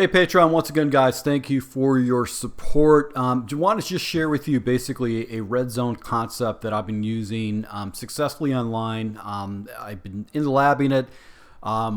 Hey Patreon, once again guys, thank you for your support. I want to just share with you basically a Redzone concept that I've been using successfully online. I've been in labbing it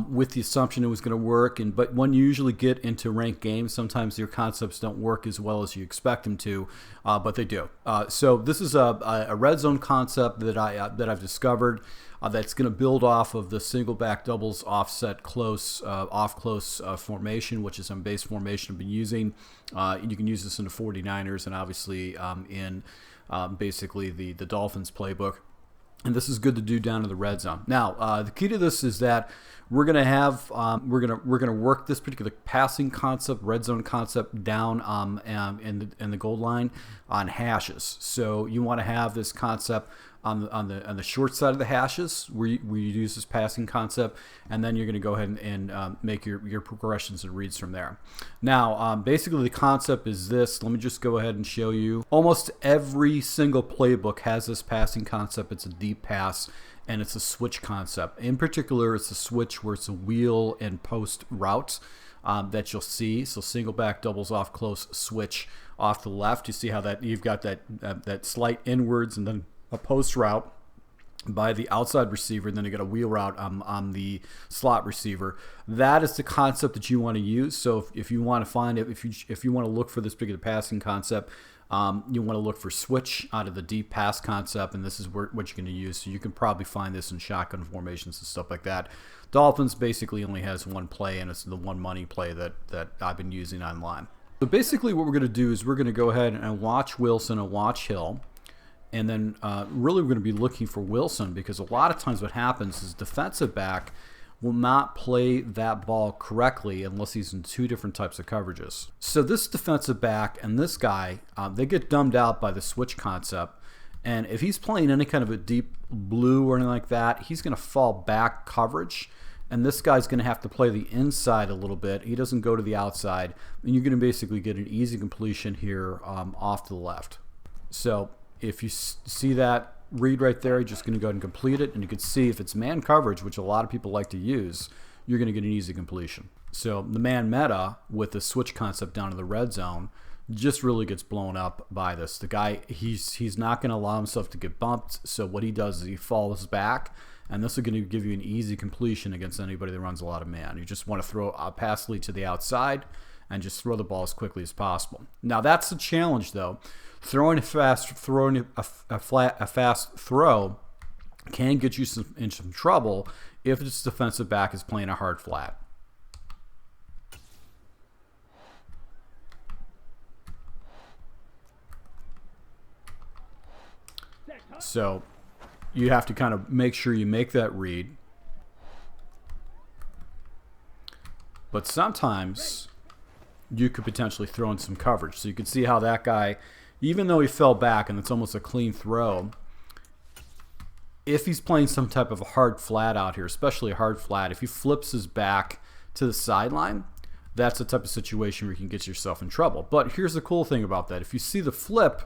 with the assumption it was going to work, but when you usually get into ranked games, sometimes your concepts don't work as well as you expect them to, but they do. So this is a Redzone concept that I've discovered. That's going to build off of the single back doubles offset close off close formation, which is some base formation I've been using. You can use this in the 49ers and obviously in basically the Dolphins playbook. And this is good to do down in the red zone. Now, the key to this is that we're gonna have we're gonna work this particular passing concept, red zone concept, down in the goal line on hashes. So you want to have this concept on the short side of the hashes where you use this passing concept, and then you're going to go ahead and make your progressions and reads from there. Now, basically the concept is this. Let me just go ahead and show you. Almost every single playbook has this passing concept. It's a deep pass, and it's a switch concept. In particular, it's a switch where it's a wheel and post route that you'll see. So single back doubles off close switch off the left. You see how that you've got that slight inwards and then a post route by the outside receiver, and then you got a wheel route on the slot receiver. That is the concept that you want to use. So if you want to find it, if you want to look for this particular passing concept, you want to look for switch out of the deep pass concept, and this is what you're going to use. So you can probably find this in shotgun formations and stuff like that. Dolphins basically only has one play, and it's the one money play that I've been using online. So basically what we're going to do is we're going to go ahead and watch Wilson and watch Hill. And then really we're going to be looking for Wilson, because a lot of times what happens is defensive back will not play that ball correctly unless he's in two different types of coverages. So this defensive back and this guy, they get dumbed out by the switch concept. And if he's playing any kind of a deep blue or anything like that, he's going to fall back coverage. And this guy's going to have to play the inside a little bit. He doesn't go to the outside. And you're going to basically get an easy completion here off to the left. So if you see that read right there, you're just going to go ahead and complete it. And you can see if it's man coverage, which a lot of people like to use, you're going to get an easy completion. So the man meta with the switch concept down in the red zone just really gets blown up by this. The guy, he's not going to allow himself to get bumped. So what he does is he falls back, and this is going to give you an easy completion against anybody that runs a lot of man. You just want to throw a pass lead to the outside and just throw the ball as quickly as possible. Now that's the challenge though. Throwing a fast throw can get you in some trouble if this defensive back is playing a hard flat. So you have to kind of make sure you make that read. But sometimes you could potentially throw in some coverage. So you can see how that guy, even though he fell back and it's almost a clean throw, if he's playing some type of a hard flat out here, especially a hard flat, if he flips his back to the sideline, that's the type of situation where you can get yourself in trouble. But here's the cool thing about that. If you see the flip,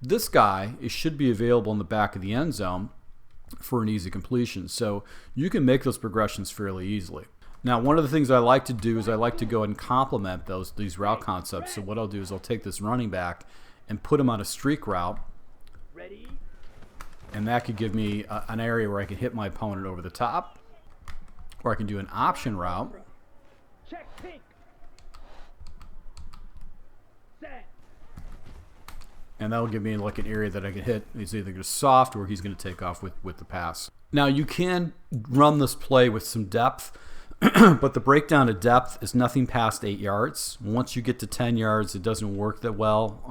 this guy should be available in the back of the end zone for an easy completion. So you can make those progressions fairly easily. Now, one of the things I like to do is I like to go and complement these route concepts. So what I'll do is I'll take this running back and put him on a streak route, and that could give me an area where I can hit my opponent over the top, or I can do an option route. And that'll give me like an area that I can hit. He's either going to soft or he's going to take off with the pass. Now, you can run this play with some depth. But the breakdown of depth is nothing past 8 yards. Once you get to 10 yards, it doesn't work that well.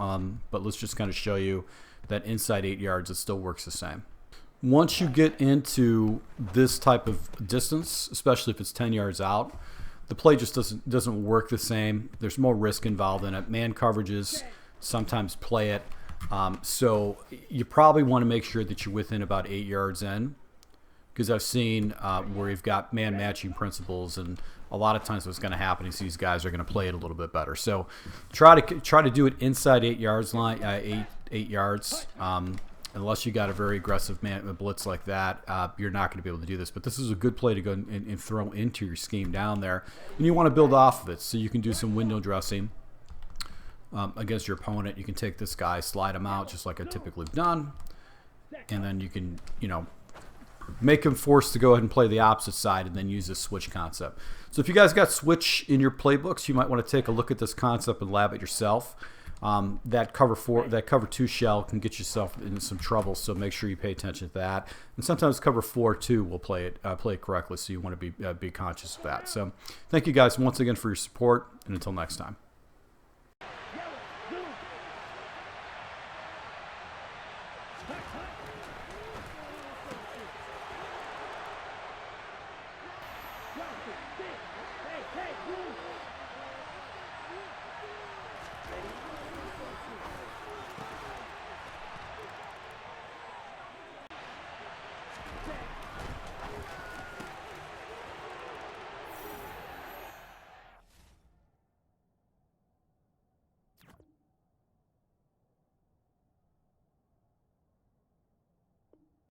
But let's just kind of show you that inside 8 yards, it still works the same. Once you get into this type of distance, especially if it's 10 yards out, the play just doesn't work the same. There's more risk involved in it. Man coverages sometimes play it. So you probably want to make sure that you're within about 8 yards in. Because I've seen where you've got man matching principles, and a lot of times what's going to happen is these guys are going to play it a little bit better. So try to do it inside 8 yards line, 8 yards. unless you got a very aggressive blitz like that, you're not going to be able to do this. But this is a good play to go and throw into your scheme down there. And you want to build off of it, so you can do some window dressing against your opponent. You can take this guy, slide him out just like I typically have done, and then you can, you know, make him forced to go ahead and play the opposite side and then use this switch concept. So if you guys got switch in your playbooks, you might want to take a look at this concept and lab it yourself. That cover 2 shell can get yourself into some trouble, so make sure you pay attention to that. And sometimes cover 4 too will play it correctly, so you want to be conscious of that. So thank you guys once again for your support, and until next time.